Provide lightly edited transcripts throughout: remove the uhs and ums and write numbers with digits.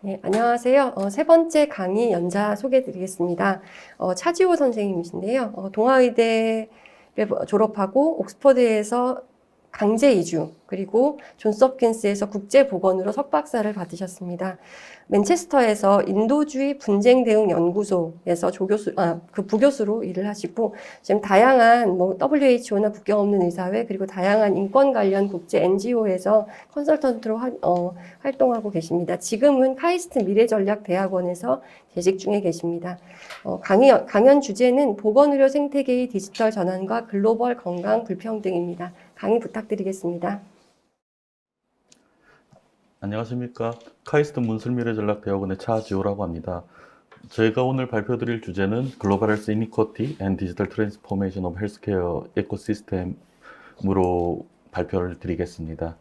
네, 안녕하세요. 세 번째 강의 연자 소개해 드리겠습니다. 차지호 선생님이신데요. 동아의대를 졸업하고 옥스퍼드에서 강제 이주, 그리고 존스 홉킨스에서 국제보건으로 석박사를 받으셨습니다. 맨체스터에서 인도주의 분쟁 대응 연구소에서 그 부교수로 일을 하시고, 지금 다양한 WHO나 국경 없는 의사회, 그리고 다양한 인권 관련 국제 NGO에서 컨설턴트로 활동하고 계십니다. 지금은 카이스트 미래전략대학원에서 재직 중에 계십니다. 강연 주제는 보건의료 생태계의 디지털 전환과 글로벌 건강 불평등입니다. 강의 부탁드리겠습니다. 안녕하십니까. 카이스트 문슬미래전략대학원의 차지호라고 합니다. 제가 오늘 발표드릴 주제는 글로벌 헬스 이니쿼티 앤 디지털 트랜스포메이션 오브 헬스케어 에코시스템으로 발표를 드리겠습니다.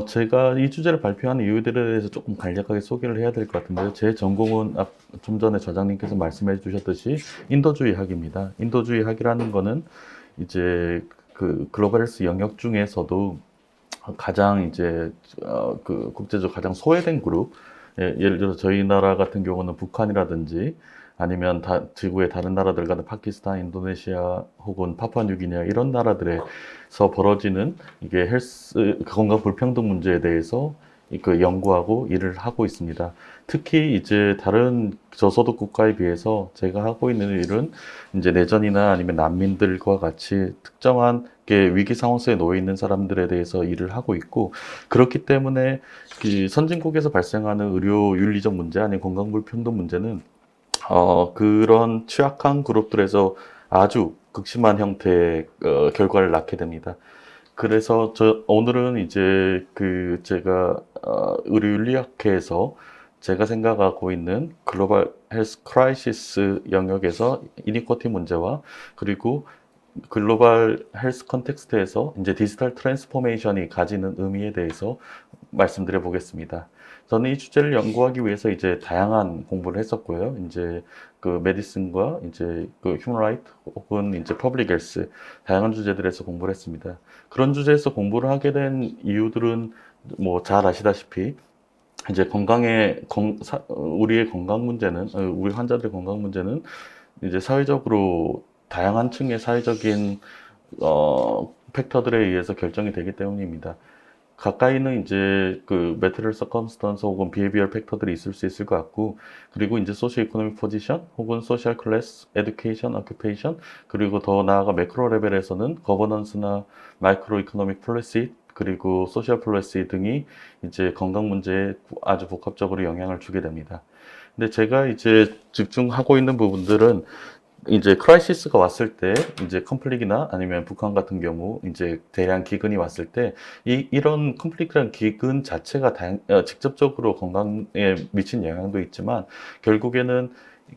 제가 이 주제를 발표하는 이유들에 대해서 조금 간략하게 소개를 해야 될 것 같은데요. 제 전공은 좀 전에 저장님께서 말씀해 주셨듯이 인도주의 학입니다. 인도주의 학이라는 거는 이제 그 글로벌 헬스 영역 중에서도 가장 그 국제적으로 가장 소외된 그룹, 예를 들어서 저희 나라 같은 경우는 북한이라든지 아니면 지구의 다른 나라들 같은 파키스탄, 인도네시아 혹은 파푸아뉴기니아 이런 나라들에서 벌어지는 이게 건강 불평등 문제에 대해서 그 연구하고 일을 하고 있습니다. 특히 이제 다른 저소득 국가에 비해서 제가 하고 있는 일은 이제 내전이나 아니면 난민들과 같이 특정한 위기 상황 속에 놓여 있는 사람들에 대해서 일을 하고 있고, 그렇기 때문에 그 선진국에서 발생하는 의료 윤리적 문제 아니면 건강 불평등 문제는 그런 취약한 그룹들에서 아주 극심한 형태의 결과를 낳게 됩니다. 그래서 오늘은 이제 제가 의료윤리학회에서 제가 생각하고 있는 글로벌 헬스 크라이시스 영역에서 이니쿼티 문제와, 그리고 글로벌 헬스 컨텍스트에서 이제 디지털 트랜스포메이션이 가지는 의미에 대해서 말씀드려 보겠습니다. 저는 이 주제를 연구하기 위해서 이제 다양한 공부를 했었고요. 이제 그 메디슨과 이제 그 휴먼 라이트 혹은 이제 퍼블릭 헬스 다양한 주제들에서 공부를 했습니다. 그런 주제에서 공부를 하게 된 이유들은 뭐 잘 아시다시피 이제 우리의 건강 문제는 우리 환자들의 건강 문제는 이제 사회적으로 다양한 층의 사회적인 팩터들에 의해서 결정이 되기 때문입니다. 가까이는 이제 그 매트럴 서컴스턴스 혹은 비헤비얼 팩터들이 있을 수 있을 것 같고, 그리고 이제 소시오 이코노믹 포지션 혹은 소셜 클래스, 에듀케이션, 어큐페이션, 그리고 더 나아가 매크로 레벨에서는 거버넌스나 마이크로 이코노믹 폴리시, 그리고 소셜 폴리시 등이 이제 건강 문제에 아주 복합적으로 영향을 주게 됩니다. 근데 제가 이제 집중하고 있는 부분들은 이제 크라이시스가 왔을 때, 이제 컨플릭이나 아니면 북한 같은 경우 이제 대량 기근이 왔을 때 이런 컨플릭트란 기근 자체가 직접적으로 건강에 미친 영향도 있지만, 결국에는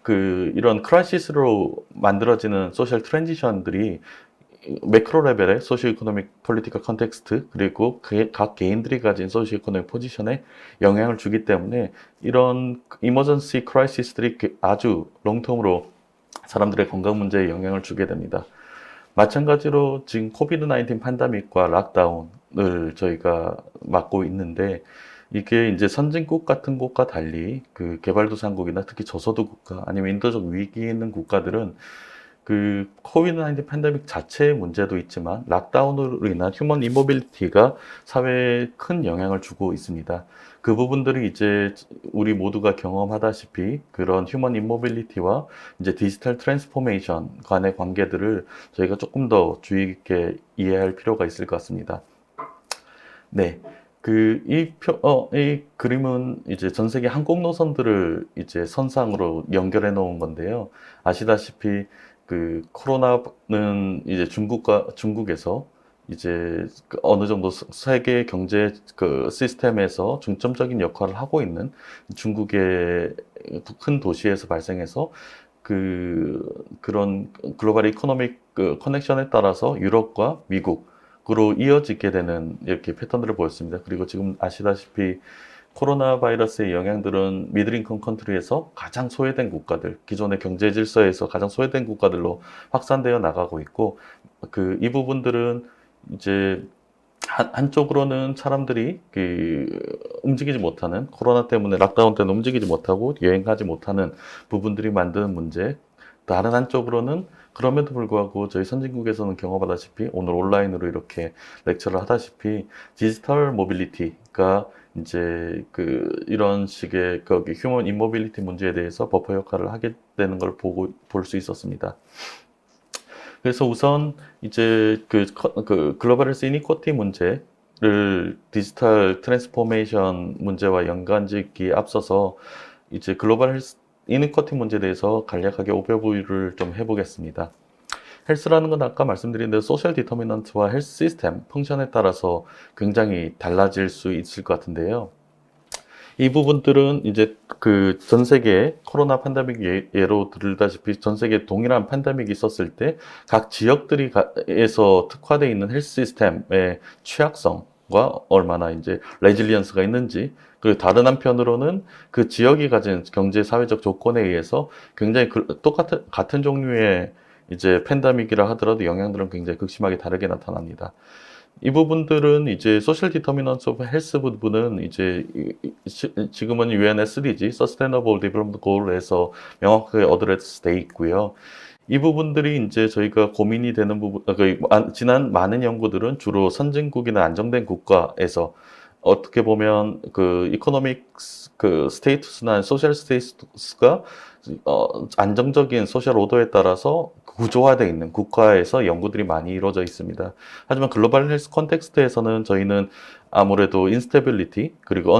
이런 크라이시스로 만들어지는 소셜 트랜지션들이 매크로 레벨의 소시오 이코노믹 폴리티컬 컨텍스트, 그리고 각 개인들이 가진 소시오 이코노믹 포지션에 영향을 주기 때문에 이런 이머전시 크라이시스들이 아주 롱텀으로 사람들의 건강 문제에 영향을 주게 됩니다. 마찬가지로 지금 코비드 19 팬데믹과 락다운을 저희가 맡고 있는데, 이게 이제 선진국 같은 곳과 달리 그 개발도상국이나 특히 저소득 국가 아니면 인도적 위기에 있는 국가들은 그 코비드 19 팬데믹 자체의 문제도 있지만 락다운으로 인한 휴먼 인모빌리티가 사회에 큰 영향을 주고 있습니다. 그 부분들이 이제 우리 모두가 경험하다시피 그런 휴먼 인모빌리티와 이제 디지털 트랜스포메이션 간의 관계들을 저희가 조금 더 주의 깊게 이해할 필요가 있을 것 같습니다. 네. 이 그림은 이제 전 세계 항공 노선들을 이제 선상으로 연결해 놓은 건데요. 아시다시피 코로나는 이제 중국에서 이제 어느 정도 세계 경제 시스템에서 중점적인 역할을 하고 있는 중국의 큰 도시에서 발생해서 그런 글로벌 이코노믹 커넥션에 따라서 유럽과 미국으로 이어지게 되는 이렇게 패턴들을 보였습니다. 그리고 지금 아시다시피 코로나 바이러스의 영향들은 미들인컴 컨트리에서 가장 소외된 국가들, 기존의 경제 질서에서 가장 소외된 국가들로 확산되어 나가고 있고, 이 부분들은 이제 한쪽으로는 사람들이 움직이지 못하는, 코로나 때문에 락다운 때는 움직이지 못하고 여행하지 못하는 부분들이 만드는 문제. 다른 한쪽으로는 그럼에도 불구하고 저희 선진국에서는 경험하다시피 오늘 온라인으로 이렇게 렉처를 하다시피 디지털 모빌리티가 이제 이런 식의 휴먼 인모빌리티 문제에 대해서 버퍼 역할을 하게 되는 걸 볼 수 있었습니다. 그래서 우선 이제 글로벌 헬스 이니쿼티 문제를 디지털 트랜스포메이션 문제와 연관짓기에 앞서서 이제 글로벌 헬스 이니쿼티 문제에 대해서 간략하게 오버뷰를 좀 해보겠습니다. 헬스라는 건 아까 말씀드린 대로 소셜 디터미넌트와 헬스 시스템, 펑션에 따라서 굉장히 달라질 수 있을 것 같은데요. 이 부분들은 이제 전 세계 코로나 팬데믹 예로 들다시피 전 세계 동일한 팬데믹이 있었을 때 각 지역들에서 특화되어 있는 헬스 시스템의 취약성과 얼마나 이제 레질리언스가 있는지, 그리고 다른 한편으로는 그 지역이 가진 경제 사회적 조건에 의해서 굉장히 같은 종류의 이제 팬데믹이라 하더라도 영향들은 굉장히 극심하게 다르게 나타납니다. 이 부분들은 이제 소셜 디터미넌스 오브 헬스 부분은 이제 지금은 UN SDG, Sustainable Development Goal에서 명확하게 어드레스 돼 있고요. 이 부분들이 이제 저희가 고민이 되는 부분, 지난 많은 연구들은 주로 선진국이나 안정된 국가에서 어떻게 보면 이코노믹 스테이투스나 소셜 스테이투스가 안정적인 소셜 오더에 따라서 구조화되어 있는 국가에서 연구들이 많이 이루어져 있습니다. 하지만 글로벌 헬스 컨텍스트에서는 저희는 아무래도 인스테빌리티 그리고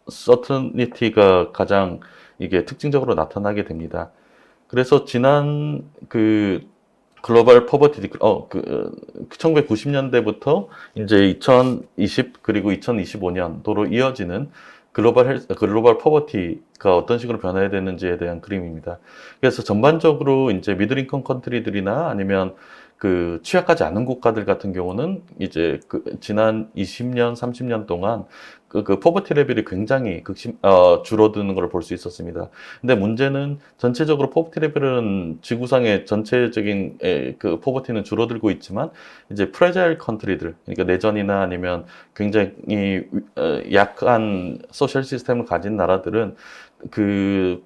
언서터니티가 가장 이게 특징적으로 나타나게 됩니다. 그래서 지난 글로벌 퍼버티 1990년대부터 이제 2020 그리고 2025년도로 이어지는 글로벌 퍼버티가 어떤 식으로 변해야 되는지에 대한 그림입니다. 그래서 전반적으로 이제 미들인컴 컨트리들이나 아니면 취약하지 않은 국가들 같은 경우는 이제 지난 20년, 30년 동안 포버티 레벨이 굉장히 줄어드는 걸 볼 수 있었습니다. 근데 문제는 전체적으로 포버티 레벨은 지구상의 전체적인 포버티는 줄어들고 있지만 이제 프레자일 컨트리들, 그러니까 내전이나 아니면 굉장히 약한 소셜 시스템을 가진 나라들은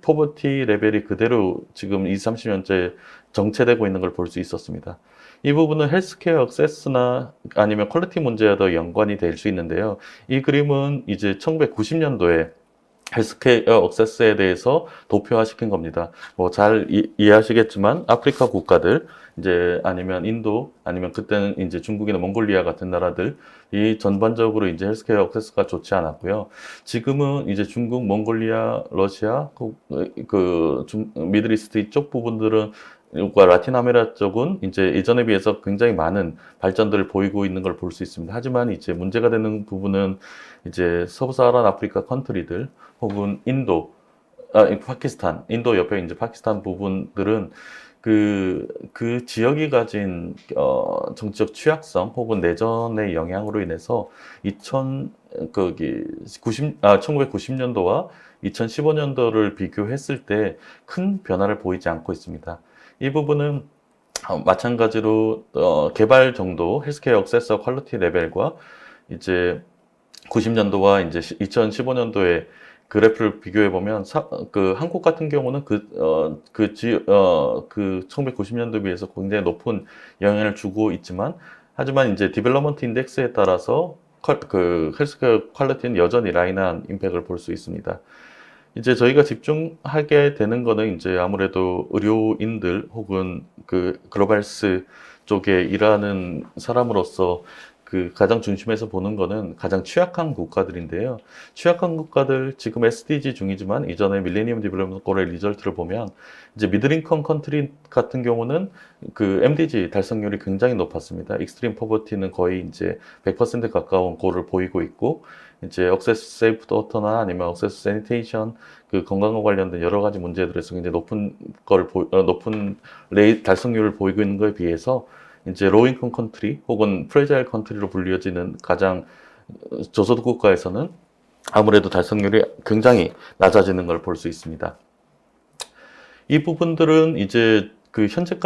포버티 레벨이 그대로 지금 20, 30년째 정체되고 있는 걸 볼 수 있었습니다. 이 부분은 헬스케어 액세스나 아니면 퀄리티 문제와 더 연관이 될 수 있는데요. 이 그림은 이제 1990년도에 헬스케어 액세스에 대해서 도표화시킨 겁니다. 뭐 잘 이해하시겠지만 아프리카 국가들, 이제 아니면 인도, 아니면 그때는 이제 중국이나 몽골리아 같은 나라들, 이 전반적으로 이제 헬스케어 액세스가 좋지 않았고요. 지금은 이제 중국, 몽골리아, 러시아, 미들이스트 이쪽 부분들은 라틴 아메리카 쪽은 이제 예전에 비해서 굉장히 많은 발전들을 보이고 있는 걸 볼 수 있습니다. 하지만 이제 문제가 되는 부분은 이제 서브사하란 아프리카 컨트리들 혹은 파키스탄, 인도 옆에 이제 파키스탄 부분들은 그 지역이 가진 정치적 취약성 혹은 내전의 영향으로 인해서 1990년도와 2015년도를 비교했을 때 큰 변화를 보이지 않고 있습니다. 이 부분은 마찬가지로 개발 정도 헬스케어 액세스 퀄리티 레벨과 이제 90년도와 이제 2015년도에 그래프를 비교해 보면 한국 같은 경우는 1990년도에 비해서 굉장히 높은 영향을 주고 있지만, 하지만 이제 디벨롭먼트 인덱스에 따라서 헬스케어 퀄리티는 여전히 라인한 임팩트를 볼 수 있습니다. 이제 저희가 집중하게 되는 거는 이제 아무래도 의료인들 혹은 글로벌 헬스 쪽에 일하는 사람으로서 가장 중심에서 보는 거는 가장 취약한 국가들인데요. 취약한 국가들 지금 SDG 중이지만 이전에 밀레니엄 디벨롭먼트 골의 리절트를 보면 이제 미들인컴 컨트리 같은 경우는 MDG 달성률이 굉장히 높았습니다. 익스트림 포버티는 거의 이제 100% 가까운 골을 보이고 있고, 이제 억세스 세이프 워터나 아니면 억세스 세니테이션 건강과 관련된 여러 가지 문제들에서 굉장히 높은 달성률을 보이고 있는 것에 비해서 이제 로인컴 컨트리 혹은 프레자일 컨트리로 불리어지는 가장 저소득 국가에서는 아무래도 달성률이 굉장히 낮아지는 걸 볼 수 있습니다. 이 부분들은 이제 현재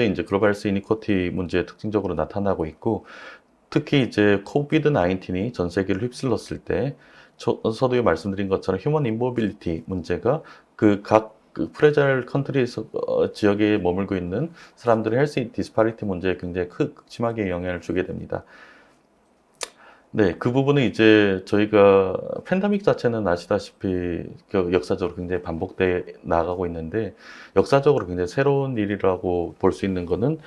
이제 글로벌 헬스 이니쿼티 문제에 특징적으로 나타나고 있고, 특히 이제 코비드 19이 전 세계를 휩쓸렀을 때 서두에 말씀드린 것처럼 휴먼 인모빌리티 문제가 그 프레자일 컨트리에서 지역에 머물고 있는 사람들의 헬스 디스파리티 문제에 굉장히 심하게 영향을 주게 됩니다. 네, 그 부분은 이제 저희가 팬데믹 자체는 아시다시피 역사적으로 굉장히 반복돼 나가고 있는데 역사적으로 굉장히 새로운 일이라고 볼 수 있는 거는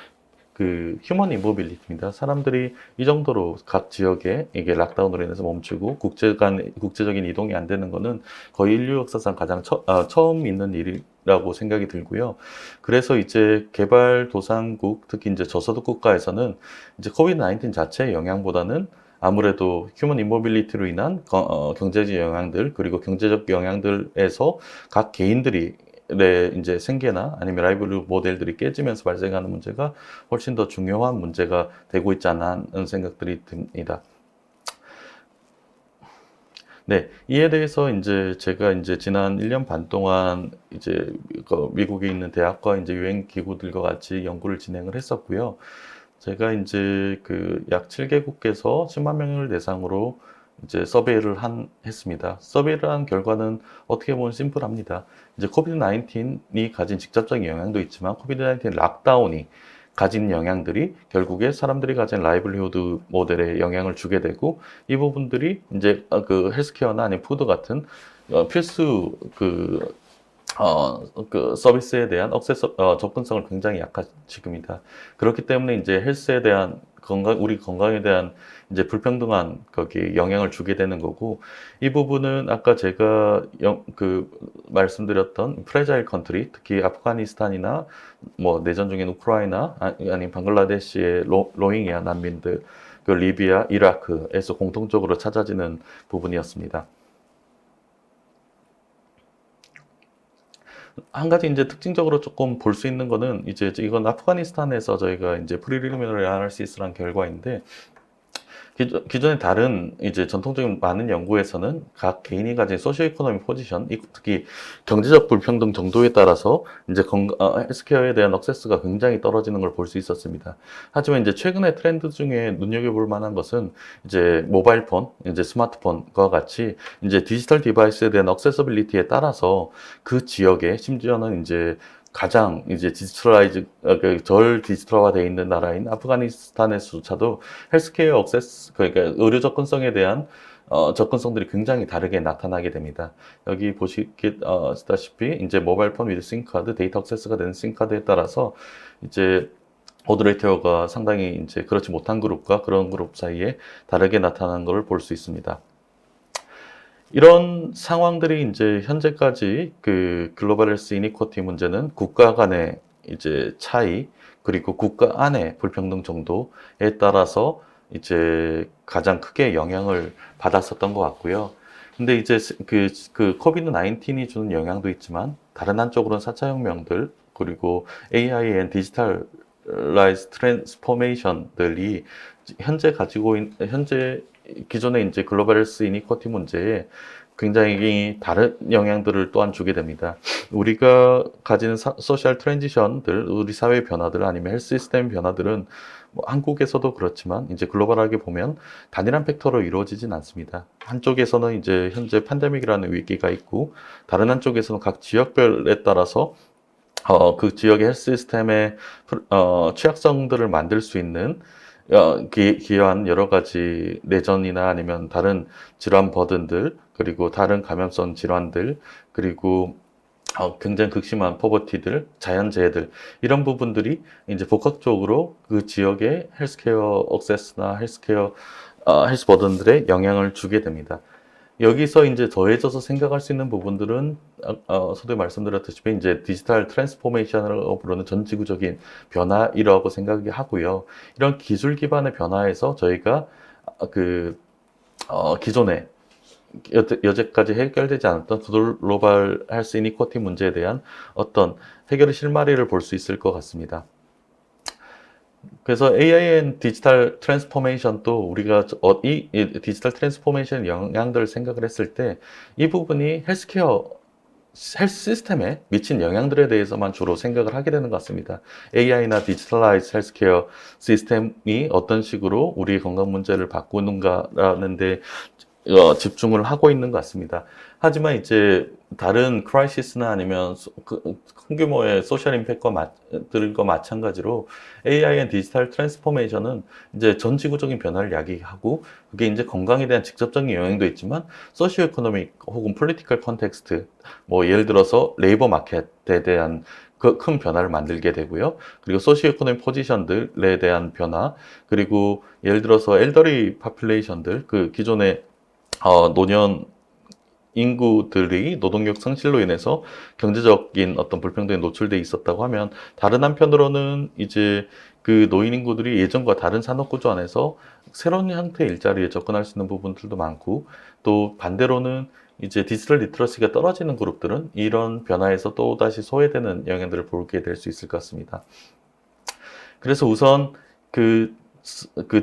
그 휴먼 인모빌리티입니다. 사람들이 이 정도로 각 지역에 이게 락다운으로 인해서 멈추고 국제적인 이동이 안 되는 거는 거의 인류 역사상 가장 처음 있는 일이라고 생각이 들고요. 그래서 이제 개발도상국, 특히 이제 저소득 국가에서는 이제 코비드 19 자체의 영향보다는 아무래도 휴먼 인모빌리티로 인한 경제적 영향들 그리고 경제적 영향들에서 각 개인들이 이제 생계나 아니면 라이브리후드 모델들이 깨지면서 발생하는 문제가 훨씬 더 중요한 문제가 되고 있지 않나 하는 생각들이 듭니다. 네, 이에 대해서 이제 제가 이제 지난 1년 반 동안 이제 미국에 있는 대학과 이제 유엔 기구들과 같이 연구를 진행을 했었고요. 제가 이제 그 약 7개국에서 10만 명을 대상으로 이제 서베이를 했습니다. 서베이를 한 결과는 어떻게 보면 심플합니다. 이제 코비드 19이 가진 직접적인 영향도 있지만 코비드 19 락다운이 가진 영향들이 결국에 사람들이 가진 라이블리후드 모델에 영향을 주게 되고 이 부분들이 이제 그 헬스케어나 아니면 푸드 같은 필수 그 서비스에 대한 접근성을 굉장히 약화시킵니다. 그렇기 때문에 이제 헬스에 대한 우리 건강에 대한 이제 불평등한 거기에 영향을 주게 되는 거고, 이 부분은 아까 제가 말씀드렸던 프레자일 컨트리, 특히 아프가니스탄이나 뭐 내전 중인 우크라이나 아니면 방글라데시의 로힝야 난민들, 그 리비아, 이라크에서 공통적으로 찾아지는 부분이었습니다. 한 가지 이제 특징적으로 조금 볼 수 있는 거는 이제 이건 아프가니스탄에서 저희가 이제 프리리미너리 아나리시스라는 결과인데 기존의 다른 이제 전통적인 많은 연구에서는 각 개인이 가진 소시오 이코노미 포지션, 특히 경제적 불평등 정도에 따라서 이제 헬스케어에 대한 액세스가 굉장히 떨어지는 걸 볼 수 있었습니다. 하지만 이제 최근의 트렌드 중에 눈여겨볼 만한 것은 이제 모바일 폰, 이제 스마트폰과 같이 이제 디지털 디바이스에 대한 액세서빌리티에 따라서 그 지역에 심지어는 이제 가장 이제 덜 디지털화가 되어 있는 나라인 아프가니스탄에서조차도 헬스케어 액세스, 그러니까 의료 접근성에 대한 접근성들이 굉장히 다르게 나타나게 됩니다. 여기 보시다시피 이제 모바일 폰 위드 싱카드, 데이터 액세스가 되는 싱카드에 따라서 이제 오더레이티어가 상당히 이제 그렇지 못한 그룹과 그런 그룹 사이에 다르게 나타나는 것을 볼 수 있습니다. 이런 상황들이 이제 현재까지 그 글로벌 헬스 이니쿼티 문제는 국가 간의 이제 차이 그리고 국가 안의 불평등 정도에 따라서 이제 가장 크게 영향을 받았었던 것 같고요. 근데 이제 그 코비드 19이 주는 영향도 있지만 다른 한쪽으로는 4차 혁명들 그리고 AI and 디지털라이즈 트랜스포메이션들이 현재 기존의 이제 글로벌 헬스 이니쿼티 문제에 굉장히 다른 영향들을 또한 주게 됩니다. 우리가 가지는 소셜 트랜지션들, 우리 사회 변화들 아니면 헬스 시스템 변화들은 뭐 한국에서도 그렇지만 이제 글로벌하게 보면 단일한 팩터로 이루어지진 않습니다. 한쪽에서는 이제 현재 팬데믹이라는 위기가 있고 다른 한쪽에서는 각 지역별에 따라서 그 지역의 헬스 시스템의 취약성들을 만들 수 있는 기여한 여러 가지 내전이나 아니면 다른 질환 버든들, 그리고 다른 감염성 질환들, 그리고 굉장히 극심한 포버티들, 자연재해들, 이런 부분들이 이제 복합적으로 그 지역의 헬스케어 액세스나 헬스 버든들에 영향을 주게 됩니다. 여기서 이제 더해져서 생각할 수 있는 부분들은 서두에 말씀드렸듯이 이제 디지털 트랜스포메이션으로 부르는 전 지구적인 변화이라고 생각이 하고요. 이런 기술 기반의 변화에서 저희가 기존에 여태까지 해결되지 않았던 글로벌 헬스 이니쿼티 문제에 대한 어떤 해결의 실마리를 볼 수 있을 것 같습니다. 그래서 AI 디지털 트랜스포메이션도 우리가 이 디지털 트랜스포메이션 영향들을 생각을 했을 때 이 부분이 헬스케어 헬스 시스템에 미친 영향들에 대해서만 주로 생각을 하게 되는 것 같습니다. AI나 디지털라이즈 헬스케어 시스템이 어떤 식으로 우리의 건강 문제를 바꾸는가라는 데 집중을 하고 있는 것 같습니다. 하지만 이제 다른 크라이시스나 아니면 큰 규모의 소셜 임팩트들과 마찬가지로 AI 앤 디지털 트랜스포메이션은 이제 전 지구적인 변화를 야기하고 그게 이제 건강에 대한 직접적인 영향도 있지만 소시오 이코노믹 혹은 폴리티컬 컨텍스트 뭐 예를 들어서 레이버 마켓에 대한 그 큰 변화를 만들게 되고요. 그리고 소시오 이코노믹 포지션들에 대한 변화 그리고 예를 들어서 엘더리 파퓰레이션들 그 기존의 노년 인구들이 노동력 상실로 인해서 경제적인 어떤 불평등에 노출돼 있었다고 하면 다른 한편으로는 이제 그 노인 인구들이 예전과 다른 산업 구조 안에서 새로운 형태의 일자리에 접근할 수 있는 부분들도 많고 또 반대로는 이제 디지털 리터러시가 떨어지는 그룹들은 이런 변화에서 또 다시 소외되는 영향들을 보게 될 수 있을 것 같습니다. 그래서 우선 그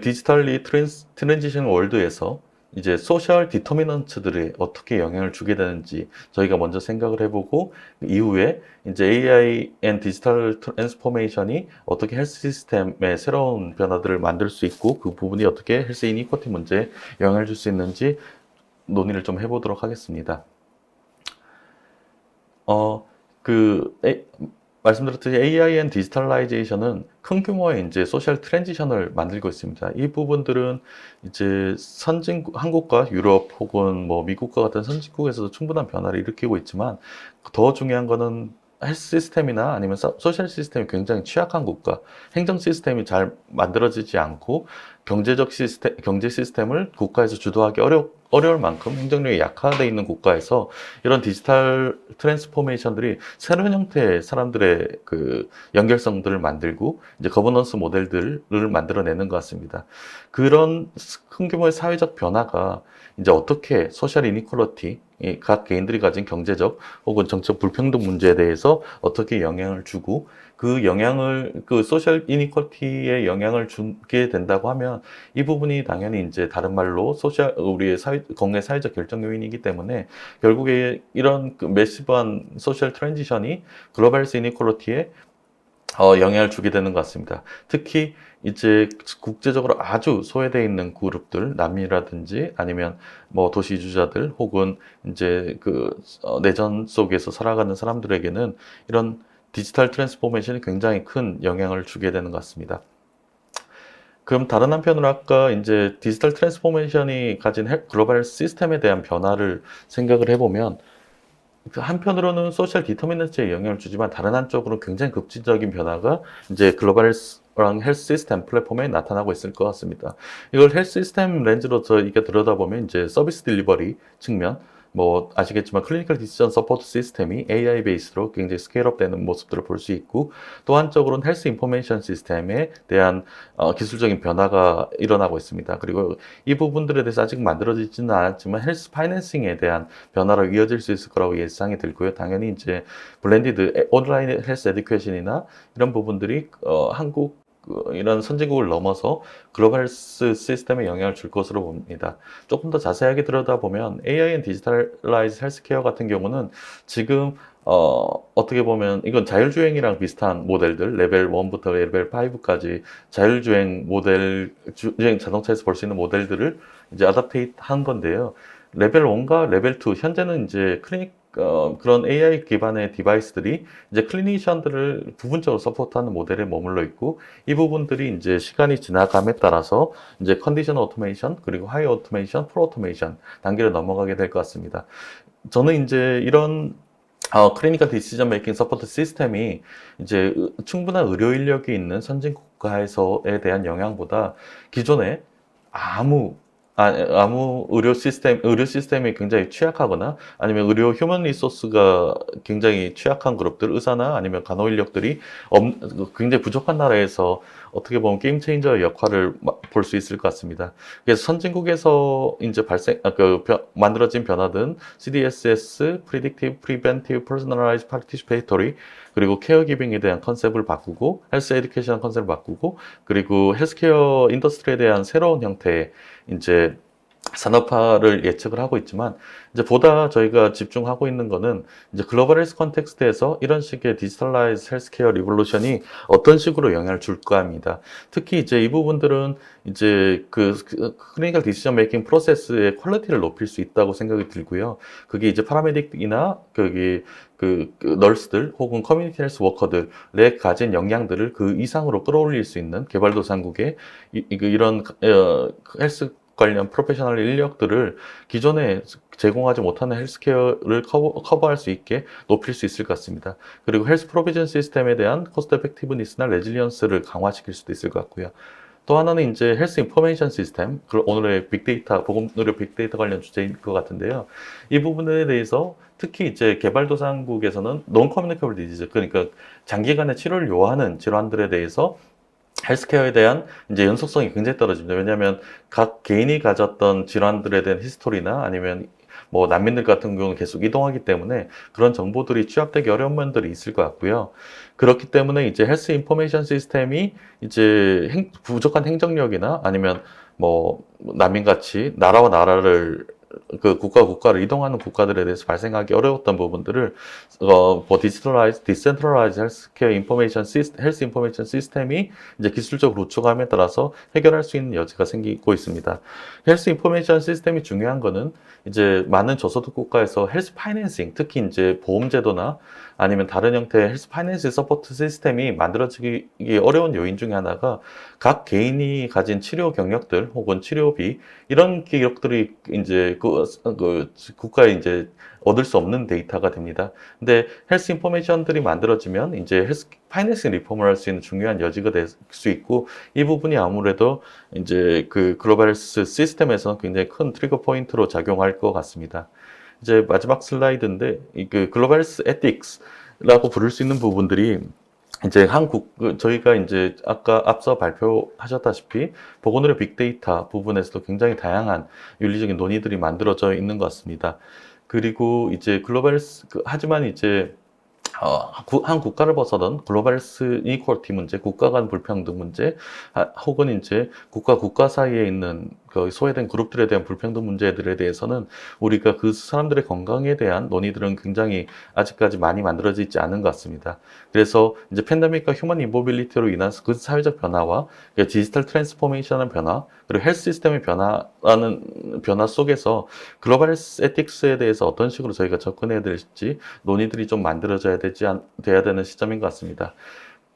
디지털리 트랜지션 월드에서 이제 소셜 디터미넌트들이 어떻게 영향을 주게 되는지 저희가 먼저 생각을 해보고 이후에 이제 AI 앤 디지털 트랜스포메이션이 어떻게 헬스 시스템의 새로운 변화들을 만들 수 있고 그 부분이 어떻게 헬스 이니쿼티 문제에 영향을 줄 수 있는지 논의를 좀 해보도록 하겠습니다. 말씀드렸듯이 AI 앤 디지털라이제이션은 큰 규모의 이제 소셜 트랜지션을 만들고 있습니다. 이 부분들은 이제 한국과 유럽 혹은 뭐 미국과 같은 선진국에서도 충분한 변화를 일으키고 있지만 더 중요한 거는 헬스 시스템이나 아니면 소셜 시스템이 굉장히 취약한 국가, 행정 시스템이 잘 만들어지지 않고 경제 시스템을 국가에서 주도하기 어려울 만큼 행정력이 약화되어 있는 국가에서 이런 디지털 트랜스포메이션들이 새로운 형태의 사람들의 그 연결성들을 만들고 이제 거버넌스 모델들을 만들어내는 것 같습니다. 그런 큰 규모의 사회적 변화가 이제 어떻게 소셜 이니퀄리티, 각 개인들이 가진 경제적 혹은 정책 불평등 문제에 대해서 어떻게 영향을 주고 그 소셜 이니퀄리티에 영향을 주게 된다고 하면 이 부분이 당연히 이제 다른 말로 우리의 건강의 사회적 결정 요인이기 때문에 결국에 이런 그 매시브한 소셜 트랜지션이 글로벌 이니퀄리티에 영향을 주게 되는 것 같습니다. 특히 이제 국제적으로 아주 소외되어 있는 그룹들, 난민이라든지 아니면 뭐 도시 이주자들 혹은 이제 내전 속에서 살아가는 사람들에게는 이런 디지털 트랜스포메이션이 굉장히 큰 영향을 주게 되는 것 같습니다. 그럼 다른 한편으로 아까 이제 디지털 트랜스포메이션이 가진 글로벌 시스템에 대한 변화를 생각을 해보면 한편으로는 소셜 디터미넌트에 영향을 주지만 다른 한쪽으로는 굉장히 급진적인 변화가 이제 글로벌랑 헬스 시스템 플랫폼에 나타나고 있을 것 같습니다. 이걸 헬스 시스템 렌즈로 저희가 들여다보면 이제 서비스 딜리버리 측면, 뭐 아시겠지만 클리니컬 디시전 서포트 시스템이 AI 베이스로 굉장히 스케일업 되는 모습들을 볼 수 있고 또 한쪽으로는 헬스 인포메이션 시스템에 대한 기술적인 변화가 일어나고 있습니다. 그리고 이 부분들에 대해서 아직 만들어지지는 않았지만 헬스 파이낸싱에 대한 변화로 이어질 수 있을 거라고 예상이 들고요. 당연히 이제 블렌디드 온라인 헬스 에듀케이션이나 이런 부분들이 한국 이런 선진국을 넘어서 글로벌 시스템에 영향을 줄 것으로 봅니다. 조금 더 자세하게 들여다보면 AI 앤 디지털라이즈 헬스케어 같은 경우는 지금 어떻게 보면 이건 자율주행이랑 비슷한 모델들 레벨 1부터 레벨 5까지 자율주행 주행 자동차에서 볼 수 있는 모델들을 이제 아답테이트 한 건데요. 레벨 1과 레벨 2 현재는 이제 그런 AI 기반의 디바이스들이 이제 클리니션들을 부분적으로 서포트하는 모델에 머물러 있고 이 부분들이 이제 시간이 지나감에 따라서 이제 컨디션 오토메이션 그리고 하이 오토메이션, 프로 오토메이션 단계를 넘어가게 될 것 같습니다. 저는 이제 이런 클리니컬 디시전 메이킹 서포트 시스템이 이제 충분한 의료 인력이 있는 선진 국가에서에 대한 영향보다 기존에 아무 의료 시스템이 굉장히 취약하거나 아니면 의료 휴먼 리소스가 굉장히 취약한 그룹들, 의사나 아니면 간호 인력들이 굉장히 부족한 나라에서 어떻게 보면 게임 체인저의 역할을 볼 수 있을 것 같습니다. 그래서 선진국에서 이제 만들어진 변화든 CDSS, Predictive, Preventive, Personalized Participatory 그리고 케어기빙에 대한 컨셉을 바꾸고 헬스 에듀케이션 컨셉을 바꾸고 그리고 헬스케어 인더스트리에 대한 새로운 형태의 이제 산업화를 예측을 하고 있지만 이제 보다 저희가 집중하고 있는 거는 이제 글로벌 헬스 컨텍스트에서 이런 식의 디지털라이즈 헬스케어 리볼루션이 어떤 식으로 영향을 줄까입니다. 특히 이제 이 부분들은 이제 클리니컬 디시전 메이킹 프로세스의 퀄리티를 높일 수 있다고 생각이 들고요. 그게 이제 파라메딕이나 널스들 혹은 커뮤니티 헬스 워커들의 가진 역량들을 그 이상으로 끌어올릴 수 있는 개발도상국의 이런 헬스 관련 프로페셔널 인력들을 기존에 제공하지 못하는 헬스케어를 커버할 수 있게 높일 수 있을 것 같습니다. 그리고 헬스 프로비전 시스템에 대한 코스트 에펙티브니스나 레질리언스를 강화시킬 수도 있을 것 같고요. 또 하나는 이제 헬스 인포메이션 시스템, 오늘의 빅데이터, 보건 의료 빅데이터 관련 주제인 것 같은데요. 이 부분에 대해서 특히 이제 개발도상국에서는 non communicable disease, 그러니까 장기간의 치료를 요하는 질환들에 대해서 헬스케어에 대한 이제 연속성이 굉장히 떨어집니다. 왜냐하면 각 개인이 가졌던 질환들에 대한 히스토리나 아니면 뭐 난민들 같은 경우는 계속 이동하기 때문에 그런 정보들이 취합되기 어려운 면들이 있을 것 같고요. 그렇기 때문에 이제 헬스 인포메이션 시스템이 이제 부족한 행정력이나 아니면 뭐 난민같이 나라와 나라를 국가를 이동하는 국가들에 대해서 발생하기 어려웠던 부분들을 뭐 디센트럴라이즈 헬스케어 인포메이션 헬스 인포메이션 시스템이 이제 기술적으로 우측함에 따라서 해결할 수 있는 여지가 생기고 있습니다. 헬스 인포메이션 시스템이 중요한 거는 이제 많은 저소득 국가에서 헬스 파이낸싱, 특히 이제 보험제도나 아니면 다른 형태의 헬스 파이낸싱 서포트 시스템이 만들어지기 어려운 요인 중에 하나가 각 개인이 가진 치료 경력들 혹은 치료비 이런 기록들이 이제 국가에 이제 얻을 수 없는 데이터가 됩니다. 근데 헬스 인포메이션들이 만들어지면 이제 헬스 파이낸싱 리폼을 할 수 있는 중요한 여지가 될 수 있고 이 부분이 아무래도 이제 그 글로벌 헬스 시스템에서는 굉장히 큰 트리거 포인트로 작용할 것 같습니다. 이제 마지막 슬라이드인데 그 글로벌 헬스 에틱스라고 부를 수 있는 부분들이 이제 저희가 이제 아까 앞서 발표하셨다시피 보건의료 빅데이터 부분에서도 굉장히 다양한 윤리적인 논의들이 만들어져 있는 것 같습니다. 그리고 이제 하지만 이제 한 국가를 벗어난 글로벌 헬스 이퀄티 문제, 국가 간 불평등 문제, 혹은 이제 국가 사이에 있는 그 소외된 그룹들에 대한 불평등 문제들에 대해서는 우리가 그 사람들의 건강에 대한 논의들은 굉장히 아직까지 많이 만들어져 있지 않은 것 같습니다. 그래서 이제 팬데믹과 휴먼 인모빌리티로 인한 그 사회적 변화와 디지털 트랜스포메이션의 변화, 그리고 헬스 시스템의 변화 속에서 글로벌 헬스 에틱스에 대해서 어떤 식으로 저희가 접근해야 될지 논의들이 좀 돼야 되는 시점인 것 같습니다.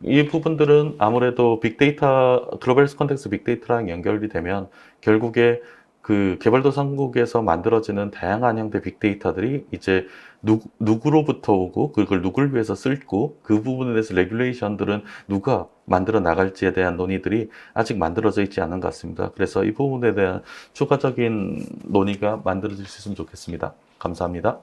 이 부분들은 아무래도 글로벌 컨텍스트 빅데이터랑 연결이 되면 결국에 그 개발도상국에서 만들어지는 다양한 형태 빅데이터들이 이제 누구로부터 오고 그걸 누구를 위해서 쓸고 그 부분에 대해서 레귤레이션들은 누가 만들어 나갈지에 대한 논의들이 아직 만들어져 있지 않은 것 같습니다. 그래서 이 부분에 대한 추가적인 논의가 만들어질 수 있으면 좋겠습니다. 감사합니다.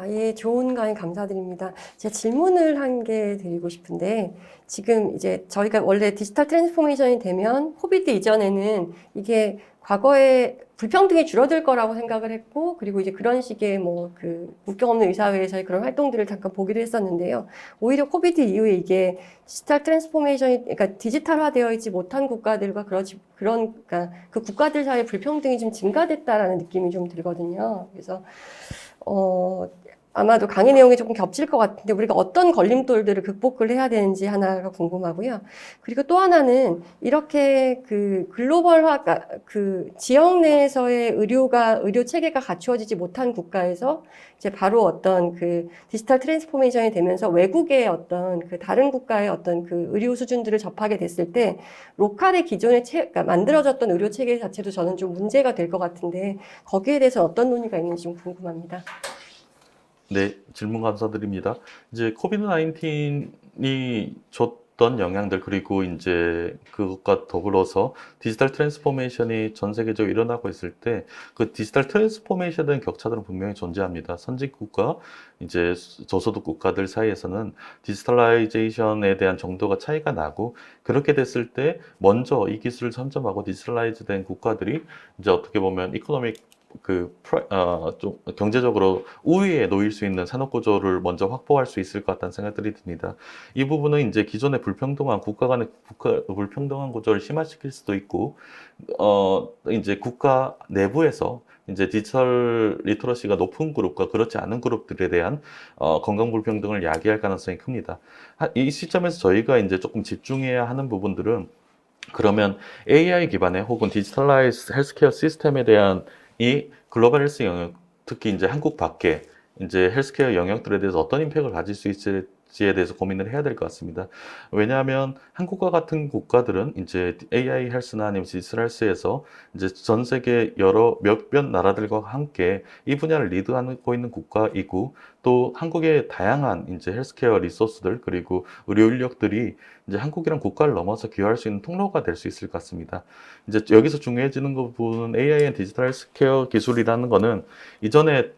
예, 좋은 강의 감사드립니다. 제가 질문을 한 개 드리고 싶은데, 지금 이제 저희가 원래 디지털 트랜스포메이션이 되면 코비드 이전에는 이게 과거에 불평등이 줄어들 거라고 생각을 했고, 그리고 이제 그런 식의 국경 없는 의사회에서의 그런 활동들을 잠깐 보기도 했었는데요. 오히려 코비드 이후에 이게 디지털 트랜스포메이션이, 그러니까 디지털화 되어 있지 못한 국가들과 그러니까 그 국가들 사이의 불평등이 좀 증가됐다라는 느낌이 좀 들거든요. 그래서, 아마도 강의 내용이 조금 겹칠 것 같은데 우리가 어떤 걸림돌들을 극복을 해야 되는지 하나가 궁금하고요. 그리고 또 하나는 이렇게 글로벌화가 지역 내에서의 의료 체계가 갖추어지지 못한 국가에서 이제 바로 어떤 디지털 트랜스포메이션이 되면서 외국의 어떤 다른 국가의 어떤 의료 수준들을 접하게 됐을 때 로컬의 기존의 그러니까 만들어졌던 의료 체계 자체도 저는 좀 문제가 될 것 같은데 거기에 대해서 어떤 논의가 있는지 좀 궁금합니다. 네, 질문 감사드립니다. 이제 코비드 19이 줬던 영향들 그리고 이제 그것과 더불어서 디지털 트랜스포메이션이 전 세계적으로 일어나고 있을 때 그 디지털 트랜스포메이션에 대한 격차들은 분명히 존재합니다. 선진국과 이제 저소득 국가들 사이에서는 디지털라이제이션에 대한 정도가 차이가 나고 그렇게 됐을 때 먼저 이 기술을 선점하고 디지털라이즈된 국가들이 이제 어떻게 보면 이코노믹 좀 경제적으로 우위에 놓일 수 있는 산업 구조를 먼저 확보할 수 있을 것 같다는 생각들이 듭니다. 이 부분은 이제 기존의 국가 간의 불평등한 구조를 심화시킬 수도 있고, 이제 국가 내부에서 이제 디지털 리터러시가 높은 그룹과 그렇지 않은 그룹들에 대한 건강 불평등을 야기할 가능성이 큽니다. 이 시점에서 저희가 이제 조금 집중해야 하는 부분들은, 그러면 AI 기반의 혹은 디지털라이즈 헬스케어 시스템에 대한 이 글로벌 헬스 영역, 특히 이제 한국 밖에 이제 헬스케어 영역들에 대해서 어떤 임팩트를 가질 수 있을지에 대해서 고민을 해야 될 것 같습니다. 왜냐하면 한국과 같은 국가들은 이제 AI 헬스나 아니면 디지털 헬스에서 이제 전 세계 몇몇 나라들과 함께 이 분야를 리드하고 있는 국가이고, 또 한국의 다양한 이제 헬스케어 리소스들 그리고 의료 인력들이 이제 한국이란 국가를 넘어서 기여할 수 있는 통로가 될 수 있을 것 같습니다. 이제 여기서 중요해지는 부분은 AI 앤 디지털 헬스케어 기술이라는 거는, 이전에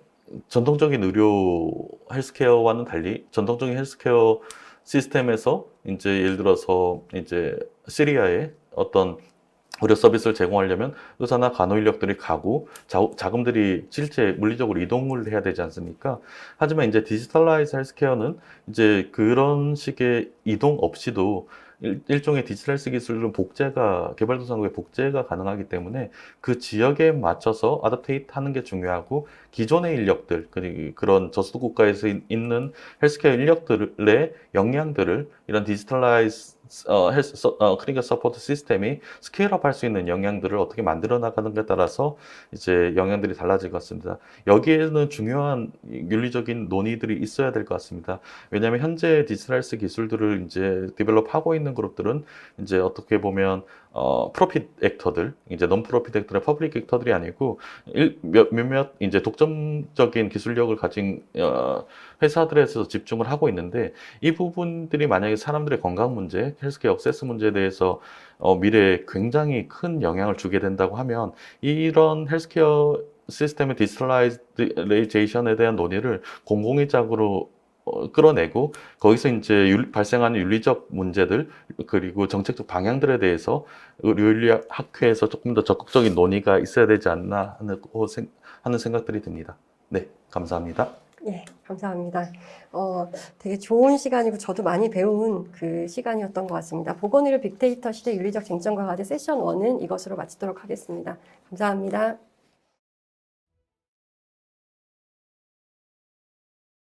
전통적인 의료 헬스케어와는 달리 전통적인 헬스케어 시스템에서 이제 예를 들어서 이제 시리아에 어떤 의료 서비스를 제공하려면 의사나 간호 인력들이 가고 자금들이 실제 물리적으로 이동을 해야 되지 않습니까? 하지만 이제 디지털라이즈 헬스케어는 이제 그런 식의 이동 없이도 일종의 디지털 헬스 기술은 개발도상국의 복제가 가능하기 때문에 그 지역에 맞춰서 아답테이트 하는 게 중요하고, 기존의 인력들, 그리고 그런 저수도 국가에서 있는 헬스케어 인력들의 역량들을 이런 디지털라이즈 클리니컬 서포트 시스템이 스케일업 할 수 있는 역량들을 어떻게 만들어 나가는가에 따라서 이제 영향들이 달라질 것 같습니다. 여기에는 중요한 윤리적인 논의들이 있어야 될 것 같습니다. 왜냐하면 현재 디지털 헬스 기술들을 이제 디벨롭하고 있는 그룹들은 이제 어떻게 보면 프로핏 액터들, 이제 논 프로핏 액터의 퍼블릭 액터들이 아니고 몇몇 이제 독점적인 기술력을 가진 회사들에서 집중을 하고 있는데, 이 부분들이 만약에 사람들의 건강 문제, 헬스케어 액세스 문제에 대해서 미래에 굉장히 큰 영향을 주게 된다고 하면, 이런 헬스케어 시스템의 디지털라이제이션에 대한 논의를 공공의적으로 끌어내고, 거기서 이제 발생하는 윤리적 문제들 그리고 정책적 방향들에 대해서 의료인력학회에서 조금 더 적극적인 논의가 있어야 되지 않나 하는 생각들이 듭니다. 네, 감사합니다. 예, 감사합니다. 되게 좋은 시간이고 저도 많이 배운 그 시간이었던 것 같습니다. 보건의료 빅데이터 시대 윤리적 쟁점과 과제 세션 1은 이것으로 마치도록 하겠습니다. 감사합니다.